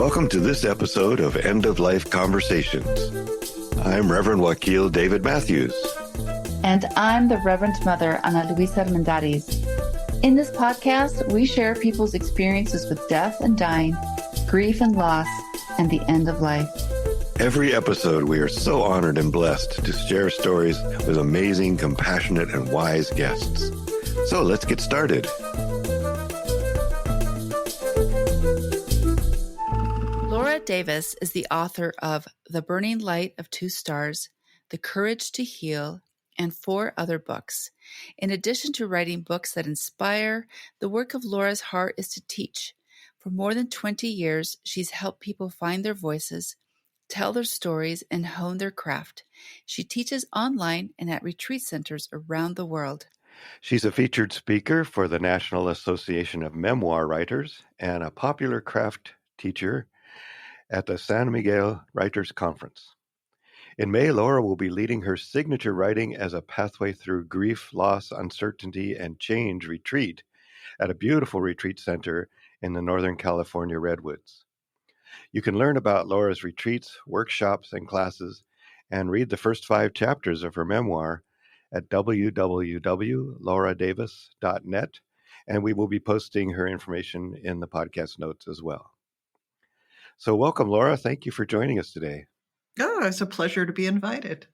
Welcome to this episode of End of Life Conversations. I'm Reverend Wakil David Matthews. And I'm the Reverend Mother Ana Luisa Armendariz. In this podcast, we share people's experiences with death and dying, grief and loss, and the end of life. Every episode, we are so honored and blessed to share stories with amazing, compassionate, and wise guests. So let's get started. Laura Davis is the author of The Burning Light of Two Stars, The Courage to Heal, and 4 other books. In addition to writing books that inspire, the work of Laura's heart is to teach. For more than 20 years, she's helped people find their voices, tell their stories, and hone their craft. She teaches online and at retreat centers around the world. She's a featured speaker for the National Association of Memoir Writers and a popular craft teacher at the San Miguel Writers Conference. In May, Laura will be leading her signature Writing as a Pathway Through Grief, Loss, Uncertainty, and Change retreat at a beautiful retreat center in the Northern California Redwoods. You can learn about Laura's retreats, workshops, and classes, and read the first 5 chapters of her memoir at www.lauradavis.net, and we will be posting her information in the podcast notes as well. So welcome, Laura. Thank you for joining us today. Oh, it's a pleasure to be invited.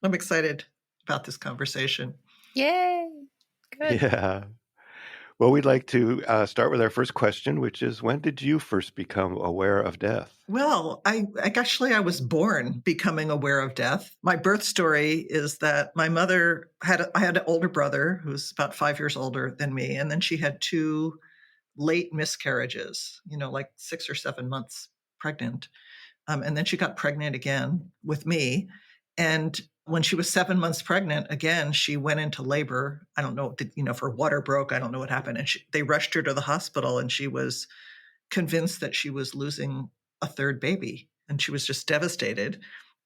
I'm excited about this conversation. Yay! Good. Yeah. Well, we'd like to start with our first question, which is, when did you first become aware of death? Well, I was born becoming aware of death. My birth story is that my mother I had an older brother who's about 5 years older than me, and then she had 2 late miscarriages, like 6 or 7 months pregnant. And then she got pregnant again with me. And when she was 7 months pregnant, again, she went into labor. I don't know, if her water broke. I don't know what happened. And they rushed her to the hospital, and she was convinced that she was losing a third baby. And she was just devastated.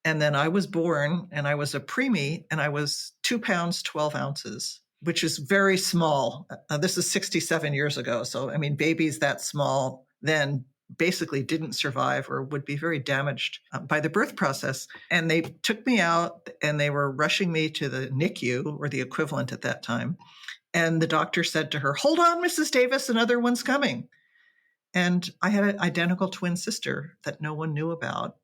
And then I was born, and I was a preemie, and I was 2 pounds, 12 ounces, which is very small. This is 67 years ago. So, babies that small then basically didn't survive or would be very damaged by the birth process. And they took me out, and they were rushing me to the NICU, or the equivalent at that time. And the doctor said to her, "Hold on, Mrs. Davis, another one's coming." And I had an identical twin sister that no one knew about.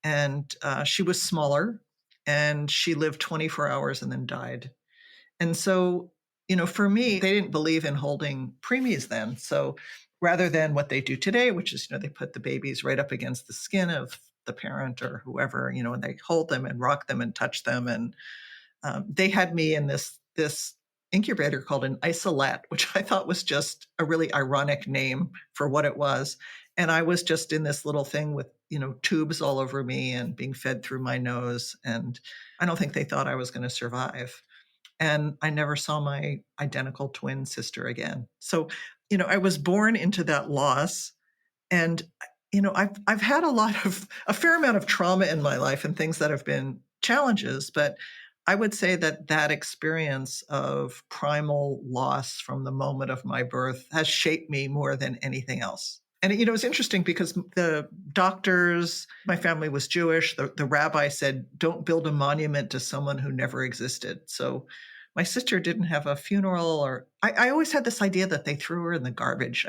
And she was smaller, and she lived 24 hours and then died. And so, for me, they didn't believe in holding preemies then. So rather than what they do today, which is, they put the babies right up against the skin of the parent or whoever, and they hold them and rock them and touch them. And they had me in this incubator called an isolette, which I thought was just a really ironic name for what it was. And I was just in this little thing with, tubes all over me and being fed through my nose. And I don't think they thought I was going to survive. And I never saw my identical twin sister again. So, I was born into that loss. And, I've had a fair amount of trauma in my life and things that have been challenges. But I would say that experience of primal loss from the moment of my birth has shaped me more than anything else. And, it's interesting because the doctors, my family was Jewish. The rabbi said, "Don't build a monument to someone who never existed." So my sister didn't have a funeral, or I always had this idea that they threw her in the garbage.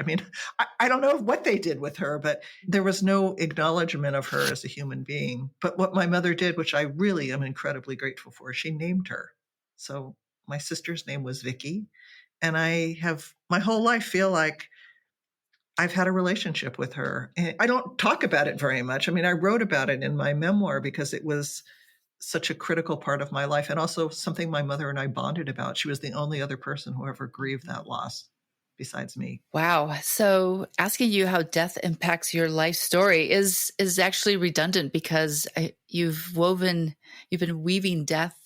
I don't know what they did with her, but there was no acknowledgement of her as a human being. But what my mother did, which I really am incredibly grateful for, she named her. So my sister's name was Vicky. And I have my whole life feel like I've had a relationship with her. And I don't talk about it very much. I wrote about it in my memoir because it was such a critical part of my life, and also something my mother and I bonded about. She was the only other person who ever grieved that loss besides me. Wow. So asking you how death impacts your life story is actually redundant, because you've been weaving death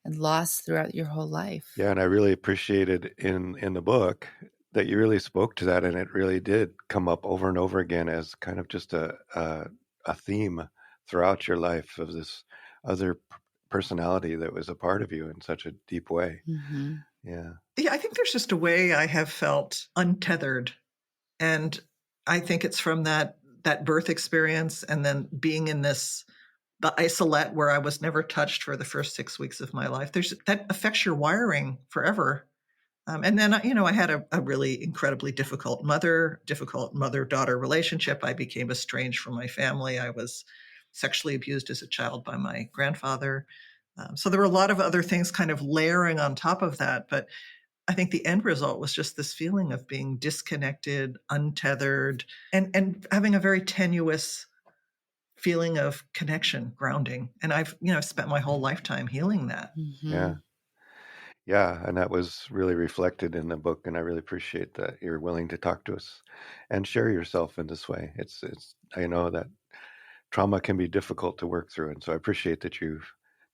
and loss throughout your whole life. Yeah, and I really appreciated in the book that you really spoke to that, and it really did come up over and over again as kind of just a theme throughout your life of this other personality that was a part of you in such a deep way. Mm-hmm. Yeah, I think there's just a way I have felt untethered. And I think it's from that that birth experience and then being in the isolette where I was never touched for the first 6 weeks of my life, that affects your wiring forever. And then, I had a really incredibly difficult mother-daughter relationship. I became estranged from my family. I was sexually abused as a child by my grandfather. So there were a lot of other things kind of layering on top of that. But I think the end result was just this feeling of being disconnected, untethered, and having a very tenuous feeling of connection, grounding. And I've spent my whole lifetime healing that. Mm-hmm. Yeah. Yeah, and that was really reflected in the book, and I really appreciate that you're willing to talk to us and share yourself in this way. It's I know that trauma can be difficult to work through, and so I appreciate that you've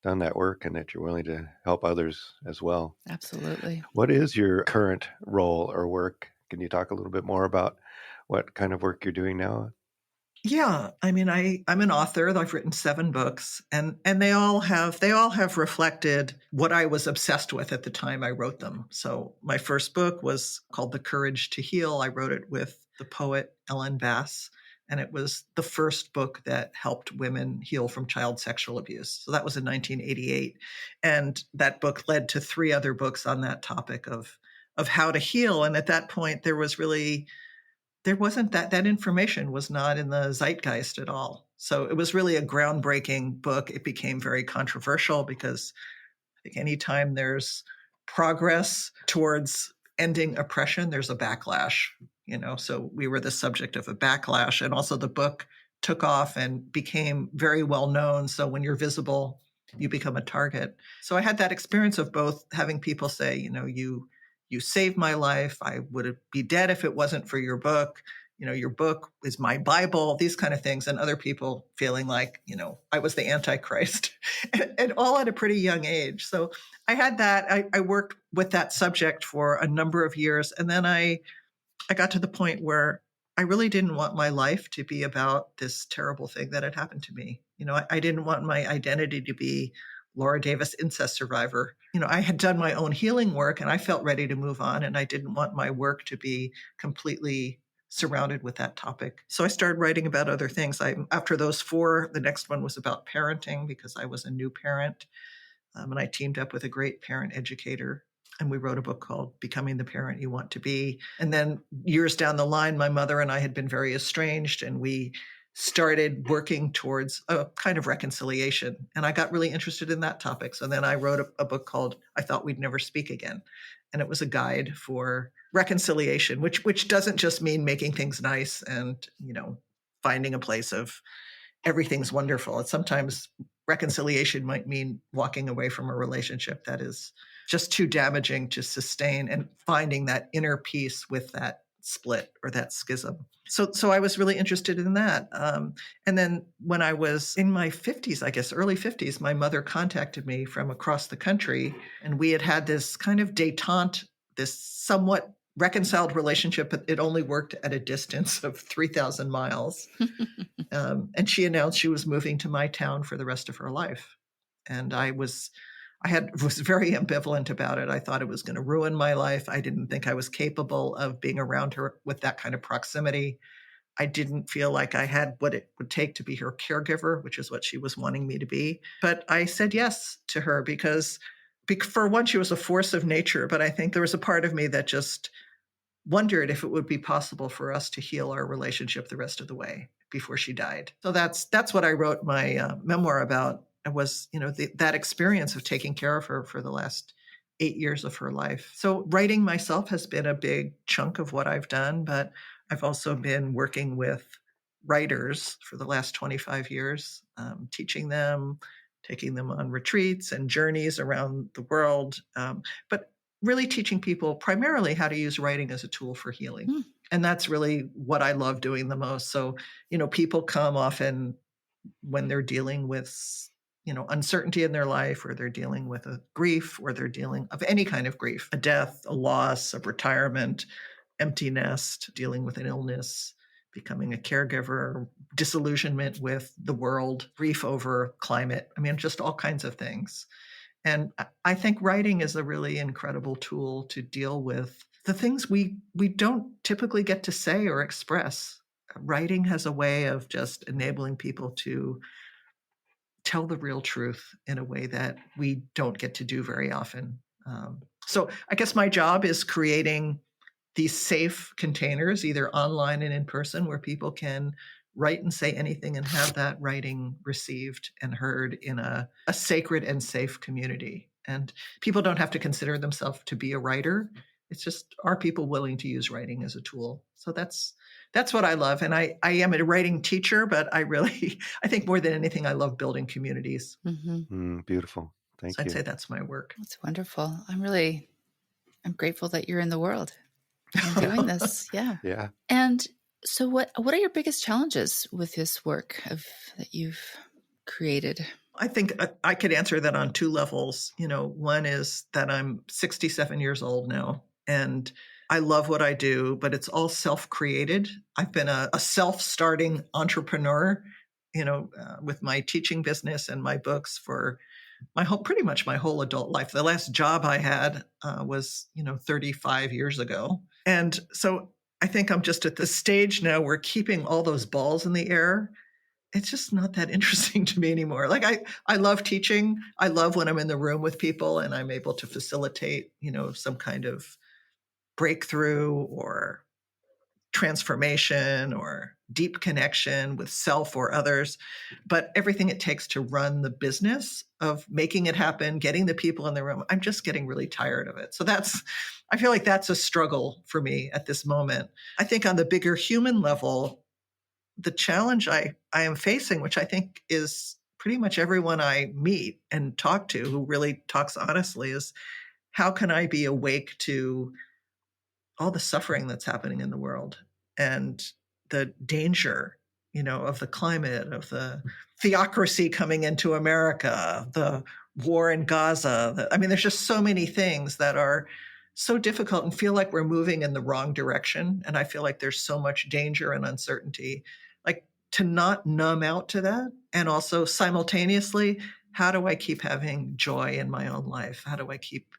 done that work and that you're willing to help others as well. Absolutely. What is your current role or work? Can you talk a little bit more about what kind of work you're doing now? Yeah, I mean, I'm an author. I've written 7 books, and they all have reflected what I was obsessed with at the time I wrote them. So my first book was called The Courage to Heal. I wrote it with the poet Ellen Bass, and it was the first book that helped women heal from child sexual abuse. So that was in 1988, and that book led to 3 other books on that topic of how to heal. And at that point, there wasn't that information was not in the zeitgeist at all. So it was really a groundbreaking book. It became very controversial because I think anytime there's progress towards ending oppression, there's a backlash, so we were the subject of a backlash. And also the book took off and became very well known. So when you're visible, you become a target. So I had that experience of both having people say, you saved my life. I would be dead if it wasn't for your book. Your book is my Bible, these kind of things. And other people feeling like, I was the Antichrist and all at a pretty young age. So I had that. I worked with that subject for a number of years. And then I got to the point where I really didn't want my life to be about this terrible thing that had happened to me. I didn't want my identity to be Laura Davis incest survivor. I had done my own healing work and I felt ready to move on, and I didn't want my work to be completely surrounded with that topic. So I started writing about other things. After those 4, the next one was about parenting because I was a new parent. And I teamed up with a great parent educator, and we wrote a book called Becoming the Parent You Want to Be. And then years down the line, my mother and I had been very estranged, and we started working towards a kind of reconciliation. And I got really interested in that topic. So then I wrote a book called I Thought We'd Never Speak Again. And it was a guide for reconciliation, which doesn't just mean making things nice and, finding a place of everything's wonderful. It's sometimes reconciliation might mean walking away from a relationship that is just too damaging to sustain and finding that inner peace with that split or that schism. So I was really interested in that. And then when I was in my 50s, I guess early 50s, my mother contacted me from across the country, and we had this kind of détente, this somewhat reconciled relationship, but it only worked at a distance of 3,000 miles. And she announced she was moving to my town for the rest of her life. And I was very ambivalent about it. I thought it was going to ruin my life. I didn't think I was capable of being around her with that kind of proximity. I didn't feel like I had what it would take to be her caregiver, which is what she was wanting me to be. But I said yes to her because for one, she was a force of nature. But I think there was a part of me that just wondered if it would be possible for us to heal our relationship the rest of the way before she died. So that's what I wrote my memoir about. It was, that experience of taking care of her for the last 8 years of her life. So writing myself has been a big chunk of what I've done, but I've also been working with writers for the last 25 years, teaching them, taking them on retreats and journeys around the world. But really teaching people primarily how to use writing as a tool for healing. And that's really what I love doing the most. So, people come often when they're dealing with, uncertainty in their life, or they're dealing with a grief, or they're dealing of any kind of grief, a death, a loss, a retirement, empty nest, dealing with an illness, becoming a caregiver, disillusionment with the world, grief over climate. I mean, just all kinds of things. And I think writing is a really incredible tool to deal with the things we don't typically get to say or express. writing has a way of just enabling people to tell the real truth in a way that we don't get to do very often. So I guess my job is creating these safe containers, either online and in person, where people can write and say anything and have that writing received and heard in a sacred and safe community. And people don't have to consider themselves to be a writer. It's just, are people willing to use writing as a tool? So that's what I love. And I am a writing teacher, but I think more than anything, I love building communities. Beautiful. Thank So you. I'd say that's my work. That's wonderful. I'm grateful that you're in the world and doing this. Yeah. Yeah. And so what are your biggest challenges with this work that you've created? I think I could answer that on two levels. One is that I'm 67 years old now, and I love what I do, but it's all self-created. I've been a self-starting entrepreneur, with my teaching business and my books for pretty much my whole adult life. The last job I had was, 35 years ago. And so I think I'm just at the stage now where keeping all those balls in the air, it's just not that interesting to me anymore. Like I love teaching. I love when I'm in the room with people and I'm able to facilitate, some kind of breakthrough or transformation or deep connection with self or others. But everything it takes to run the business of making it happen, getting the people in the room, I'm just getting really tired of it. So I feel like that's a struggle for me at this moment. I think on the bigger human level, the challenge I am facing, which I think is pretty much everyone I meet and talk to who really talks honestly, is how can I be awake to all the suffering that's happening in the world and the danger, of the climate, of the theocracy coming into America, the war in Gaza. There's just so many things that are so difficult and feel like we're moving in the wrong direction. And I feel like there's so much danger and uncertainty. Like, to not numb out to that, and also simultaneously, how do I keep having joy in my own life? How do I keep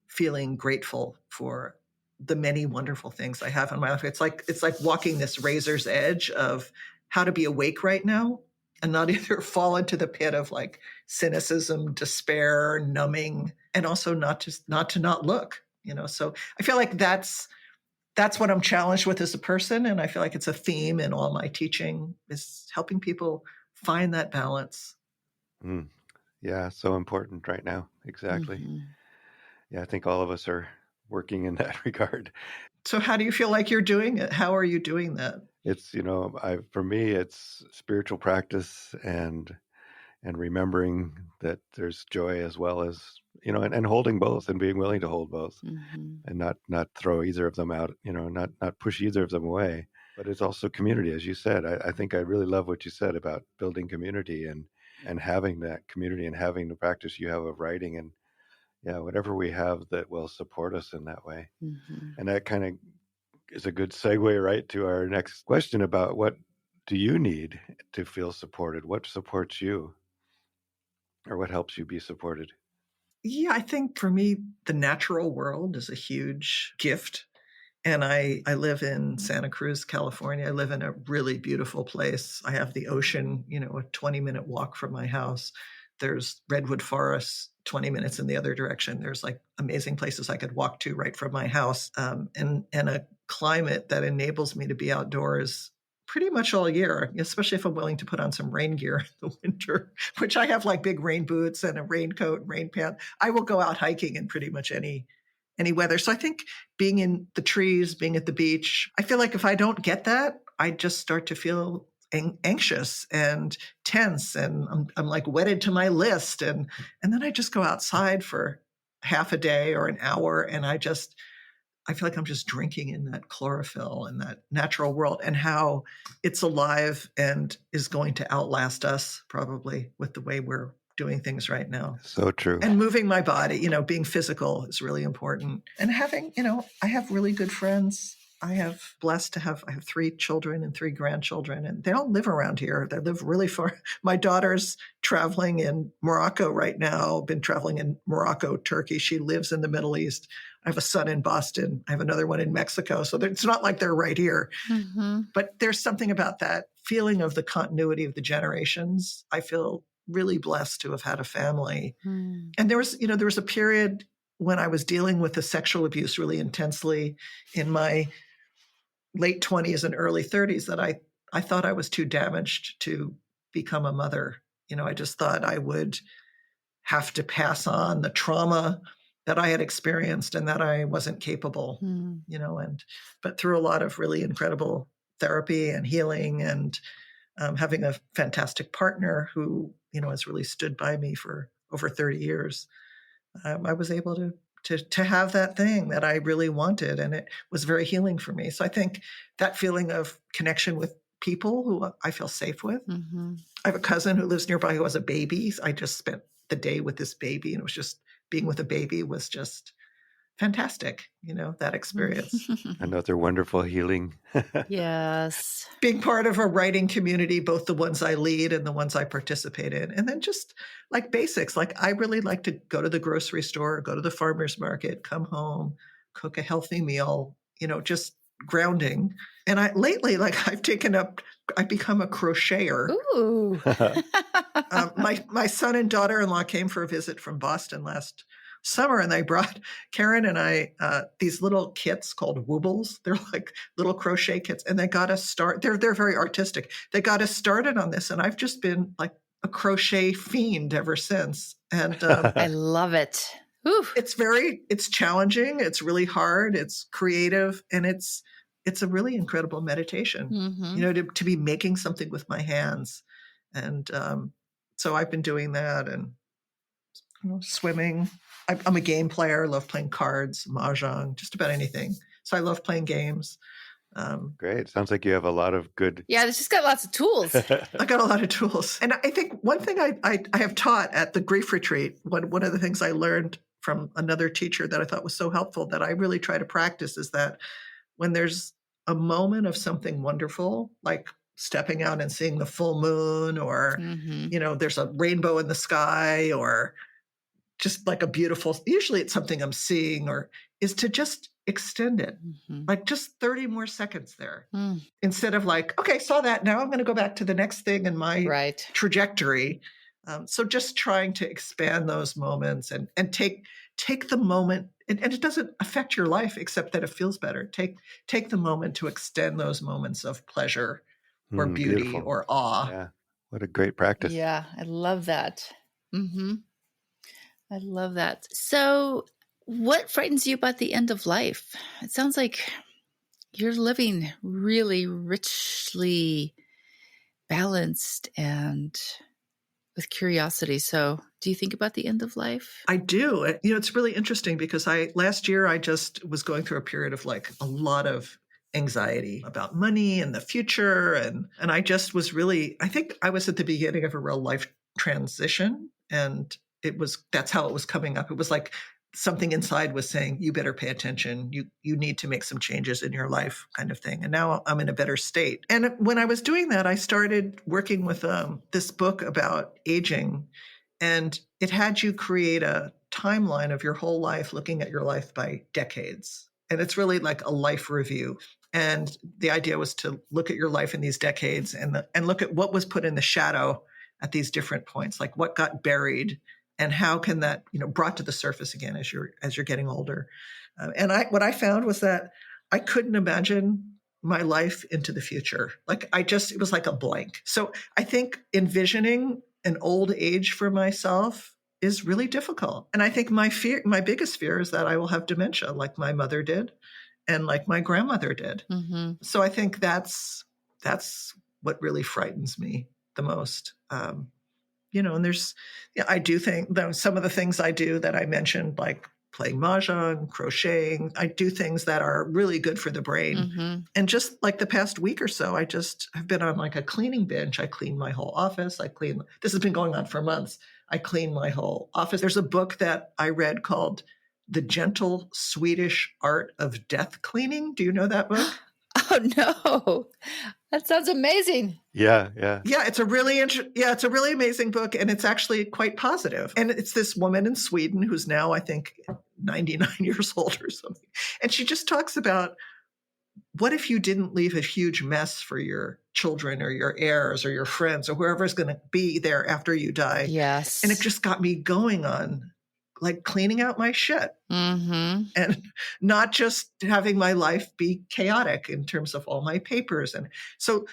feeling grateful for the many wonderful things I have in my life? It's like walking this razor's edge of how to be awake right now and not either fall into the pit of like cynicism, despair, numbing, and also not to not look. So I feel like that's what I'm challenged with as a person, and I feel like it's a theme in all my teaching, is helping people find that balance. Yeah, so important right now. Exactly. Yeah, I think all of us are working in that regard. So how do you feel like you're doing it? How are you doing that? It's, for me, it's spiritual practice and remembering that there's joy as well as, and holding both and being willing to hold both and not throw either of them out, not push either of them away. But it's also community, as you said. I think I really love what you said about building community and having that community and having the practice you have of writing and, whatever we have that will support us in that way. And that kind of is a good segue right to our next question about what do you need to feel supported? What supports you? Or what helps you be supported? Yeah, I think for me, the natural world is a huge gift. And I live in Santa Cruz, California. I live in a really beautiful place. I have the ocean, a 20-minute walk from my house. There's redwood forests 20 minutes in the other direction. There's like amazing places I could walk to right from my house, and a climate that enables me to be outdoors pretty much all year, especially if I'm willing to put on some rain gear in the winter, which I have like big rain boots and a raincoat and rain pants. I will go out hiking in pretty much any weather. So I think being in the trees, being at the beach, I feel like if I don't get that, I just start to feel anxious and tense, and I'm like wedded to my list. And then I just go outside for half a day or an hour, and I feel like I'm just drinking in that chlorophyll and that natural world and how it's alive and is going to outlast us probably with the way we're doing things right now. So true. And moving my body, being physical is really important. And having, I have really good friends I have blessed to have, I have 3 children and 3 grandchildren, and they don't live around here. They live really far. My daughter's traveling in Morocco right now, been traveling in Morocco, Turkey. She lives in the Middle East. I have a son in Boston. I have another one in Mexico. So it's not like they're right here. Mm-hmm. But there's something about that feeling of the continuity of the generations. I feel really blessed to have had a family. Mm. And there was a period when I was dealing with the sexual abuse really intensely in my late 20s and early 30s that I thought I was too damaged to become a mother. I just thought I would have to pass on the trauma that I had experienced and that I wasn't capable, but through a lot of really incredible therapy and healing and having a fantastic partner who, has really stood by me for over 30 years, I was able to have that thing that I really wanted. And it was very healing for me. So I think that feeling of connection with people who I feel safe with. Mm-hmm. I have a cousin who lives nearby who has a baby. I just spent the day with this baby, and it was just being with a baby was just fantastic, that experience. Another wonderful healing. Yes. Being part of a writing community, both the ones I lead and the ones I participate in. And then just like basics, like I really like to go to the grocery store, go to the farmer's market, come home, cook a healthy meal, just grounding. And lately, like I've become a crocheter. Ooh. My son and daughter-in-law came for a visit from Boston last summer, and they brought Karen and I these little kits called Woobles. They're like little crochet kits, and they got us started. They're very artistic. They got us started on this, and I've just been like a crochet fiend ever since. And I love it. Ooh. It's challenging. It's really hard. It's creative, and it's a really incredible meditation. Mm-hmm. To be making something with my hands, and so I've been doing that, and swimming. I'm a game player. Love playing cards, mahjong, just about anything. So I love playing games. Great. Sounds like you have a lot of good. Yeah, it's just got lots of tools. I got a lot of tools. And I think one thing I have taught at the grief retreat, one of the things I learned from another teacher that I thought was so helpful that I really try to practice is that when there's a moment of something wonderful, like stepping out and seeing the full moon, or, there's a rainbow in the sky, or just like a beautiful, usually it's something I'm seeing, or is to just extend it, like just 30 more seconds there, instead of like, okay, saw that. Now I'm going to go back to the next thing in my trajectory. So just trying to expand those moments and take the moment, and it doesn't affect your life except that it feels better. Take the moment to extend those moments of pleasure or beauty Beautiful. or awe. Yeah. What a great practice. Yeah, I love that. I love that. So what frightens you about the end of life? It sounds like you're living really richly balanced and with curiosity. So do you think about the end of life? I do. It's really interesting because last year I just was going through a period of like a lot of anxiety about money and the future. And I just was I think I was at the beginning of a real life transition, and that's how it was coming up. It was like something inside was saying, you better pay attention. You need to make some changes in your life, kind of thing. And now I'm in a better state. And when I was doing that, I started working with this book about aging, and it had you create a timeline of your whole life, looking at your life by decades. And it's really like a life review. And the idea was to look at your life in these decades and look at what was put in the shadow at these different points, like what got buried and how can that, brought to the surface again as you're getting older. And what I found was that I couldn't imagine my life into the future. Like it was like a blank. So I think envisioning an old age for myself is really difficult. And I think my biggest fear is that I will have dementia like my mother did and like my grandmother did. So I think that's what really frightens me the most. And I do think that some of the things I do that I mentioned, like playing mahjong, crocheting, I do things that are really good for the brain. And just like the past week or so, I just have been on like a cleaning binge. I cleaned my whole office. This has been going on for months. I cleaned my whole office. There's a book that I read called The Gentle Swedish Art of Death Cleaning. Do you know that book? Oh, no. That sounds amazing. Yeah. Yeah, it's a really it's a really amazing book, and it's actually quite positive. And it's this woman in Sweden who's now, I think, 99 years old or something. And she just talks about, what if you didn't leave a huge mess for your children or your heirs or your friends or whoever's going to be there after you die? Yes. And it just got me going on like cleaning out my shit. Mm-hmm. And not just having my life be chaotic in terms of all my papers. And so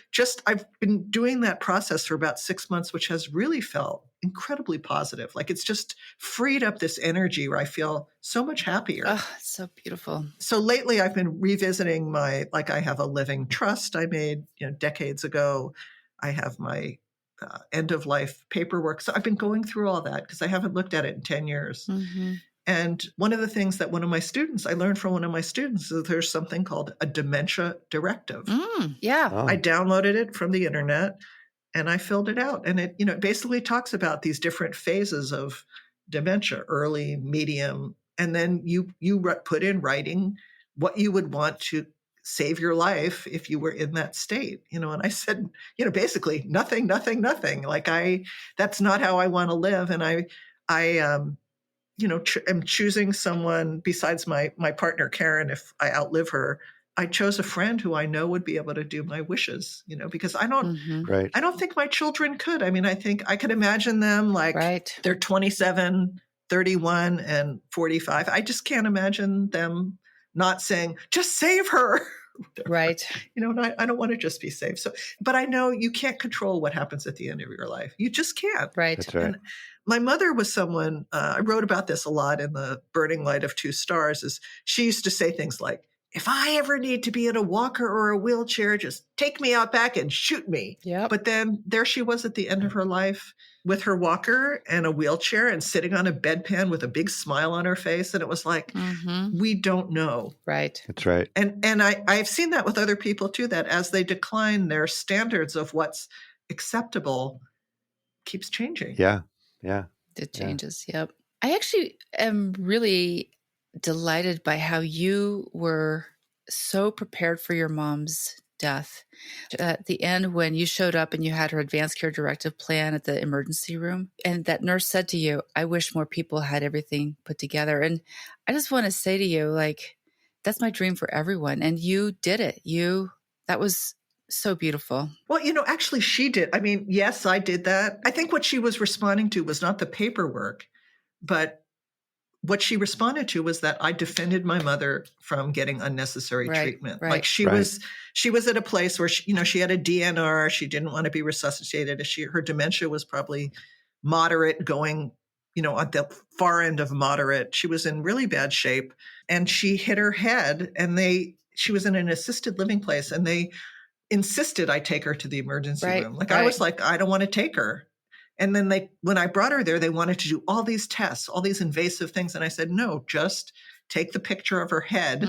I've been doing that process for about 6 months, which has really felt incredibly positive. Like it's just freed up this energy where I feel so much happier. Oh, it's so beautiful. So lately I've been revisiting I have a living trust I made, decades ago. I have my end of life paperwork. So I've been going through all that because I haven't looked at it in 10 years. Mm-hmm. And one of the things that I learned from one of my students is there's something called a dementia directive. Yeah. Oh. I downloaded it from the internet and I filled it out. And it basically talks about these different phases of dementia, early, medium, and then you put in writing what you would want to save your life if you were in that state. And I said, basically nothing. Like that's not how I want to live. And I am choosing someone besides my partner, Karen, if I outlive her. I chose a friend who I know would be able to do my wishes, because I don't think my children could. I mean, I think I could imagine them like they're 27, 31, and 45. I just can't imagine them not saying, just save her. Right. And I don't want to just be saved. So, but I know you can't control what happens at the end of your life. You just can't. Right. That's right. And my mother was someone, I wrote about this a lot in The Burning Light of Two Stars, is she used to say things like, if I ever need to be in a walker or a wheelchair, just take me out back and shoot me. Yep. But then there she was at the end of her life with her walker and a wheelchair and sitting on a bedpan with a big smile on her face. And it was like, we don't know. Right. That's right. And I've seen that with other people too, that as they decline, their standards of what's acceptable keeps changing. Yeah. It changes. Yep. I actually am really delighted by how you were so prepared for your mom's death. At the end, when you showed up and you had her advanced care directive plan at the emergency room, and that nurse said to you, I wish more people had everything put together. And I just want to say to you, like, that's my dream for everyone. And you did it. That was so beautiful. Well, actually she did. I mean, yes, I did that. I think what she was responding to was not the paperwork, but what she responded to was that I defended my mother from getting unnecessary treatment. Right. Like she was at a place where she had a DNR. She didn't want to be resuscitated. Her dementia was probably moderate, going, at the far end of moderate. She was in really bad shape, and she hit her head. And she was in an assisted living place, and they insisted I take her to the emergency room. Like I was like, I don't want to take her. And then when I brought her there, they wanted to do all these tests, all these invasive things. And I said, no, just take the picture of her head.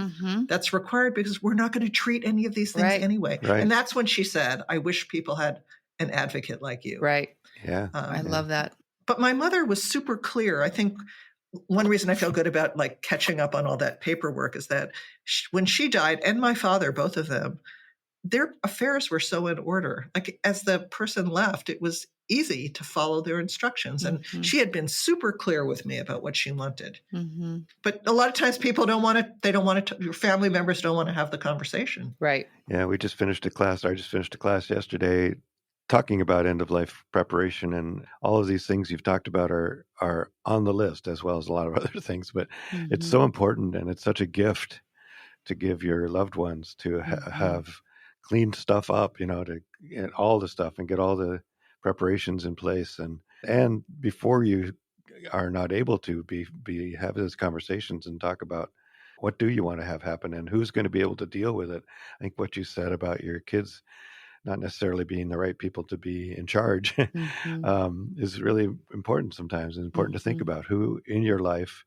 That's required because we're not going to treat any of these things anyway. Right. And that's when she said, I wish people had an advocate like you. Right. Yeah. I love that. But my mother was super clear. I think one reason I feel good about like catching up on all that paperwork is that when she died, and my father, both of them, their affairs were so in order. Like as the person left, it was easy to follow their instructions. And she had been super clear with me about what she wanted. But a lot of times people your family members don't want to have the conversation. Right. Yeah, I just finished a class yesterday talking about end-of-life preparation, and all of these things you've talked about are on the list, as well as a lot of other things. But it's so important, and it's such a gift to give your loved ones to have cleaned stuff up, to get all the stuff and get all the preparations in place, and before you are not able to have those conversations and talk about what do you want to have happen and who's going to be able to deal with it. I think what you said about your kids not necessarily being the right people to be in charge is really important sometimes. It's important to think about who in your life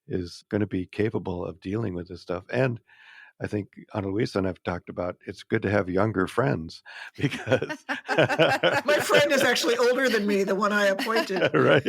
is going to be capable of dealing with this stuff. And I think Ana Luisa and I've talked about it's good to have younger friends because my friend is actually older than me, the one I appointed. right.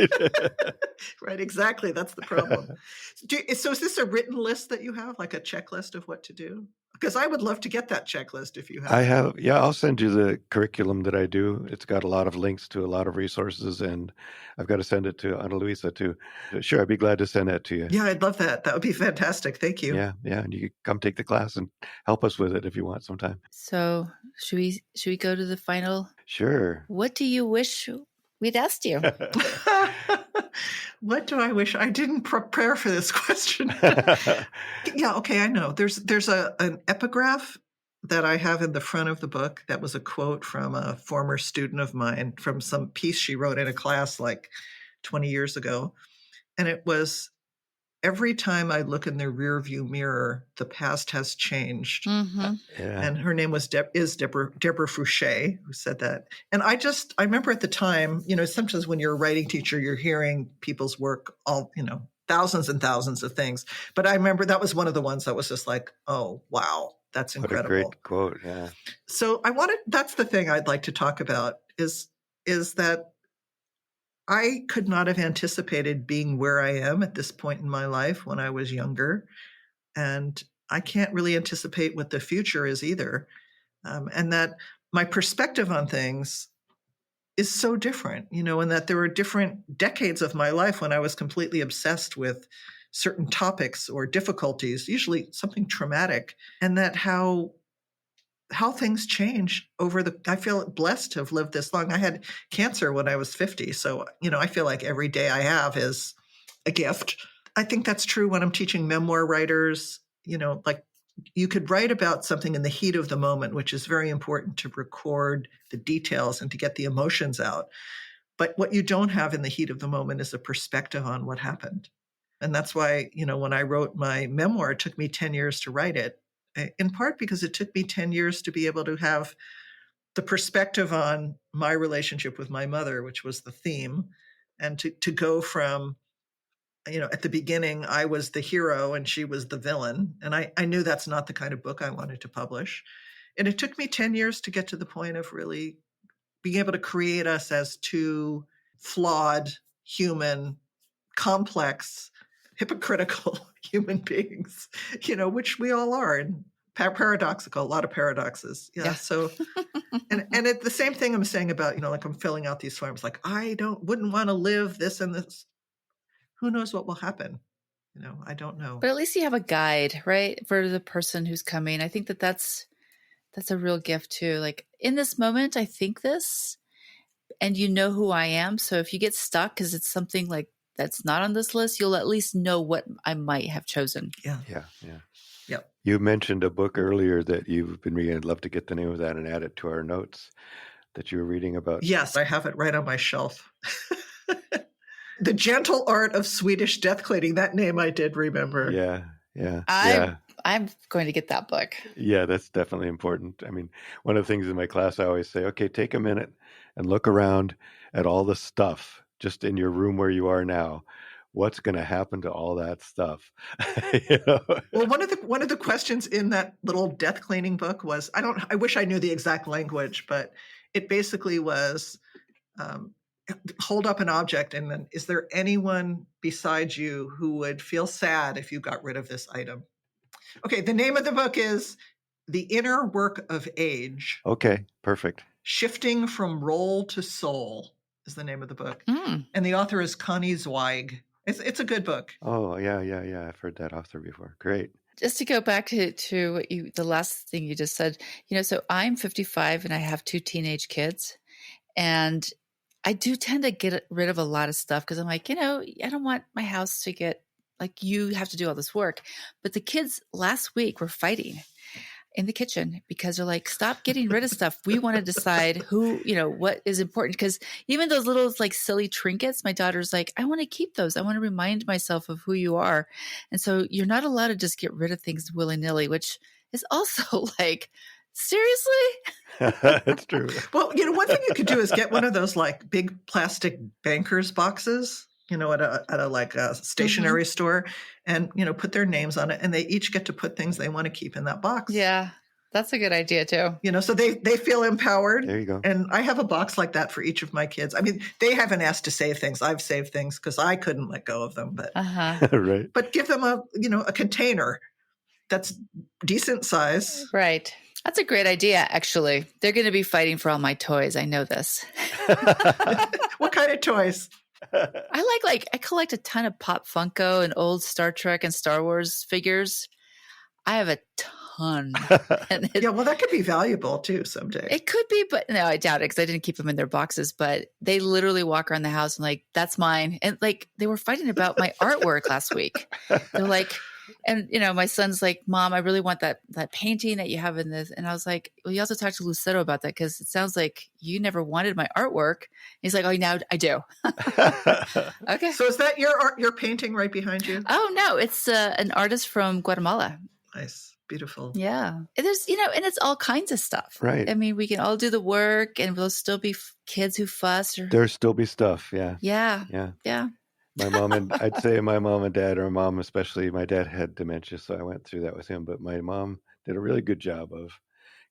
Right, exactly. That's the problem. So is this a written list that you have, like a checklist of what to do? Because I would love to get that checklist if you have I it. have, yeah, I'll send you the curriculum that I do. It's got a lot of links to a lot of resources, and I've got to send it to Ana Luisa too. Sure, I'd be glad to send that to you. Yeah, I'd love that. That would be fantastic. Thank you. Yeah, and you can come take the class and help us with it if you want sometime. So should we go to the final? Sure. What do you wish we'd asked you? What do I wish? I didn't prepare for this question. Yeah, okay, I know. There's an epigraph that I have in the front of the book that was a quote from a former student of mine from some piece she wrote in a class like 20 years ago. And it was, every time I look in the rearview mirror, the past has changed. Mm-hmm. Yeah. And her name was Deborah Fouché, who said that. And I remember at the time, sometimes when you're a writing teacher, you're hearing people's work, all, thousands and thousands of things. But I remember that was one of the ones that was just like, oh, wow, that's incredible. What a great quote, yeah. So that's the thing I'd like to talk about is that I could not have anticipated being where I am at this point in my life when I was younger. And I can't really anticipate what the future is either. And that my perspective on things is so different, and that there were different decades of my life when I was completely obsessed with certain topics or difficulties, usually something traumatic, and that how things change I feel blessed to have lived this long. I had cancer when I was 50. So, I feel like every day I have is a gift. I think that's true when I'm teaching memoir writers, like you could write about something in the heat of the moment, which is very important to record the details and to get the emotions out. But what you don't have in the heat of the moment is a perspective on what happened. And that's why, when I wrote my memoir, it took me 10 years to write it, in part because it took me 10 years to be able to have the perspective on my relationship with my mother, which was the theme, and to go from, at the beginning, I was the hero and she was the villain. And I knew that's not the kind of book I wanted to publish. And it took me 10 years to get to the point of really being able to create us as two flawed, human, complex, hypocritical human beings, which we all are, and paradoxical, a lot of paradoxes. Yeah. So, and the same thing I'm saying about, like I'm filling out these forms, like I wouldn't want to live this and this. Who knows what will happen? I don't know. But at least you have a guide, right? For the person who's coming. I think that's a real gift too. Like in this moment, I think this, and you know who I am. So if you get stuck because it's something like that's not on this list, you'll at least know what I might have chosen. Yeah. You mentioned a book earlier that you've been reading. I'd love to get the name of that and add it to our notes that you were reading about. Yes, I have it right on my shelf. The Gentle Art of Swedish Death Cleaning. That name I did remember. Yeah. I'm going to get that book. Yeah, that's definitely important. I mean, one of the things in my class, I always say, okay, take a minute and look around at all the stuff just in your room where you are now. What's going to happen to all that stuff? Well, one of the questions in that little death cleaning book was, I wish I knew the exact language, but it basically was, hold up an object and then, is there anyone besides you who would feel sad if you got rid of this item? Okay, the name of the book is The Inner Work of Age. Okay, perfect. Shifting from Role to Soul is the name of the book. And the author is Connie Zweig. It's a good book. Oh, yeah. I've heard that author before. Great. Just to go back to what the last thing you just said, so I'm 55 and I have 2 teenage kids. And I do tend to get rid of a lot of stuff because I'm like, I don't want my house to get like you have to do all this work. But the kids last week were fighting in the kitchen because they're like, stop getting rid of stuff. We want to decide who, what is important. Because even those little like silly trinkets, my daughter's like, I want to keep those. I want to remind myself of who you are. And so you're not allowed to just get rid of things willy-nilly, which is also like, seriously? That's true. Well, one thing you could do is get one of those like big plastic banker's boxes at a like a stationery store, and put their names on it, and they each get to put things they want to keep in that box. Yeah, that's a good idea too. So they feel empowered. There you go. And I have a box like that for each of my kids. I mean, they haven't asked to save things. I've saved things because I couldn't let go of them. But Right. but give them a container that's decent size. Right. That's a great idea, actually. They're going to be fighting for all my toys. I know this. What kind of toys? I collect a ton of Pop Funko and old Star Trek and Star Wars figures. I have a ton. Yeah, well, that could be valuable too someday. It could be, but no, I doubt it because I didn't keep them in their boxes. But they literally walk around the house and like, that's mine. And like, they were fighting about my artwork last week. They're like, and my son's like, Mom, I really want that painting that you have in this. And I was like, well, you also talked to Lucero about that because it sounds like you never wanted my artwork. He's like, oh, now I do. Okay. So is that your painting right behind you? Oh no, it's an artist from Guatemala. Nice, beautiful. Yeah, and there's and it's all kinds of stuff. Right. I mean, we can all do the work, and we'll still be kids who fuss. There'll still be stuff. Yeah. Yeah. Yeah. Yeah. My mom and I'd say my mom and dad, or mom especially, my dad had dementia, so I went through that with him. But my mom did a really good job of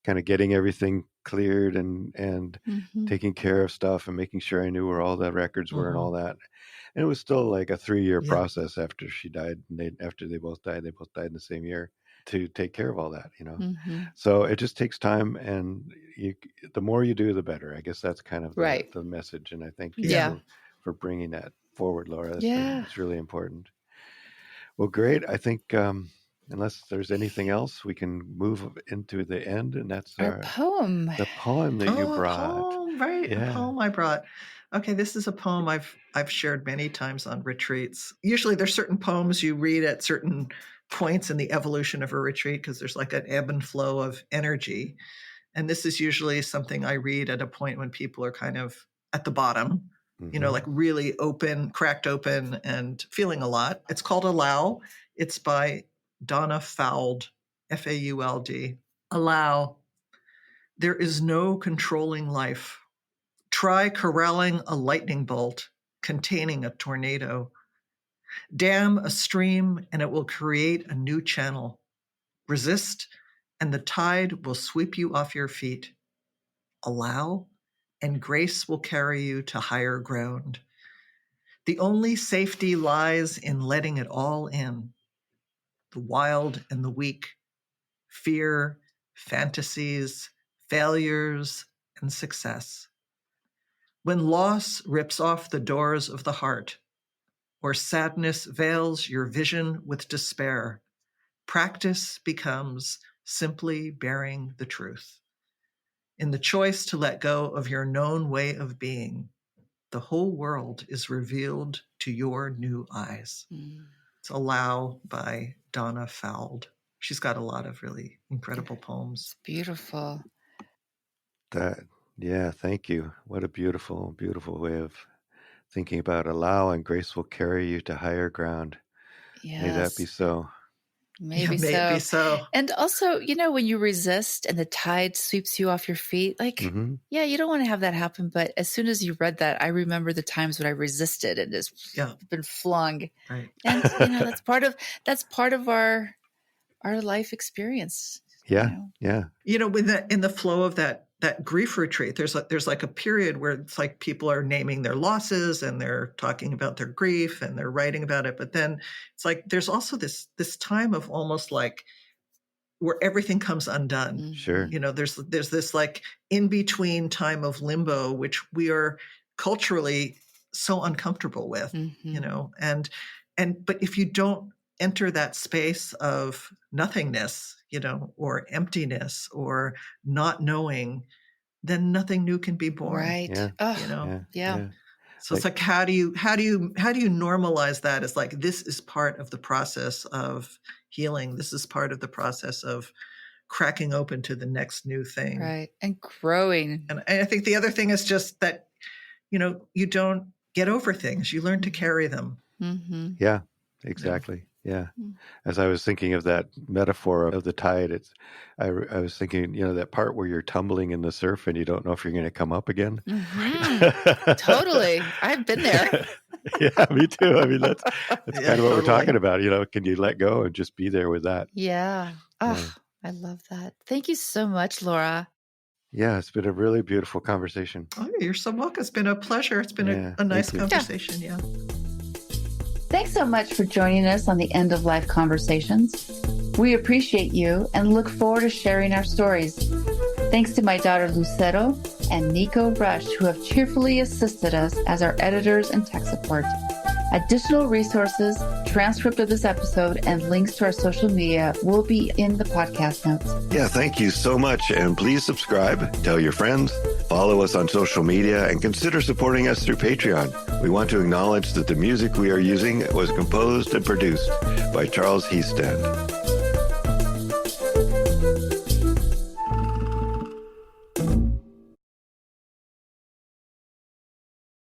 kind of getting everything cleared and taking care of stuff and making sure I knew where all the records were and all that. And it was still like a 3-year process after she died. And after they both died in the same year to take care of all that, So it just takes time, and the more you do, the better. I guess that's kind of the message. And I thank you for bringing that forward, Laura. It's really important. Well, great. I think unless there's anything else, we can move into the end, and that's our poem. The poem that you brought. Poem, right? Yeah. The poem I brought. Okay, this is a poem I've shared many times on retreats. Usually, there's certain poems you read at certain points in the evolution of a retreat because there's like an ebb and flow of energy, and this is usually something I read at a point when people are kind of at the bottom. Like really open, cracked open and feeling a lot. It's called Allow. It's by Donna Fauld, Fauld. Allow. There is no controlling life. Try corralling a lightning bolt containing a tornado. Dam a stream and it will create a new channel. Resist and the tide will sweep you off your feet. Allow and grace will carry you to higher ground. The only safety lies in letting it all in. The wild and the weak, fear, fantasies, failures, and success. When loss rips off the doors of the heart, or sadness veils your vision with despair, practice becomes simply bearing the truth. In the choice to let go of your known way of being, the whole world is revealed to your new eyes. It's Allow by Donna Fauld. She's got a lot of really incredible poems. It's beautiful. Thank you. What a beautiful, beautiful way of thinking about allow, and grace will carry you to higher ground. Yes. May that be so. Maybe so. And also, when you resist and the tide sweeps you off your feet, you don't want to have that happen. But as soon as you read that, I remember the times when I resisted and just been flung. Right. And that's part of our life experience. Yeah. Yeah. In the flow of that grief retreat, there's like a period where it's like people are naming their losses and they're talking about their grief and they're writing about it. But then it's like there's also this time of almost like where everything comes undone. Sure. There's this like in between time of limbo, which we are culturally so uncomfortable with. But if you don't enter that space of nothingness, or emptiness or not knowing, then nothing new can be born. Right. Yeah. So it's like, how do you normalize that? It's like, this is part of the process of healing. This is part of the process of cracking open to the next new thing. Right. And growing. And I think the other thing is just that, you don't get over things. You learn to carry them. Mm-hmm. Yeah, exactly. Yeah. As I was thinking of that metaphor of the tide, I was thinking, that part where you're tumbling in the surf and you don't know if you're going to come up again. Mm-hmm. Totally. I've been there. Yeah, me too. I mean, that's Yeah, kind of what we're totally. talking about. Can you let go and just be there with that? Yeah. Oh, I love that. Thank you so much, Laura. Yeah, it's been a really beautiful conversation. Oh, you're so welcome. It's been a pleasure. It's been Yeah, a nice thank you. conversation. Yeah. Thanks so much for joining us on the End of Life Conversations. We appreciate you and look forward to sharing our stories. Thanks to my daughter Lucero and Nico Rush, who have cheerfully assisted us as our editors and tech support. Additional resources, transcript of this episode, and links to our social media will be in the podcast notes. Yeah, thank you so much. And please subscribe, tell your friends, follow us on social media, and consider supporting us through Patreon. We want to acknowledge that the music we are using was composed and produced by Charles Heastand.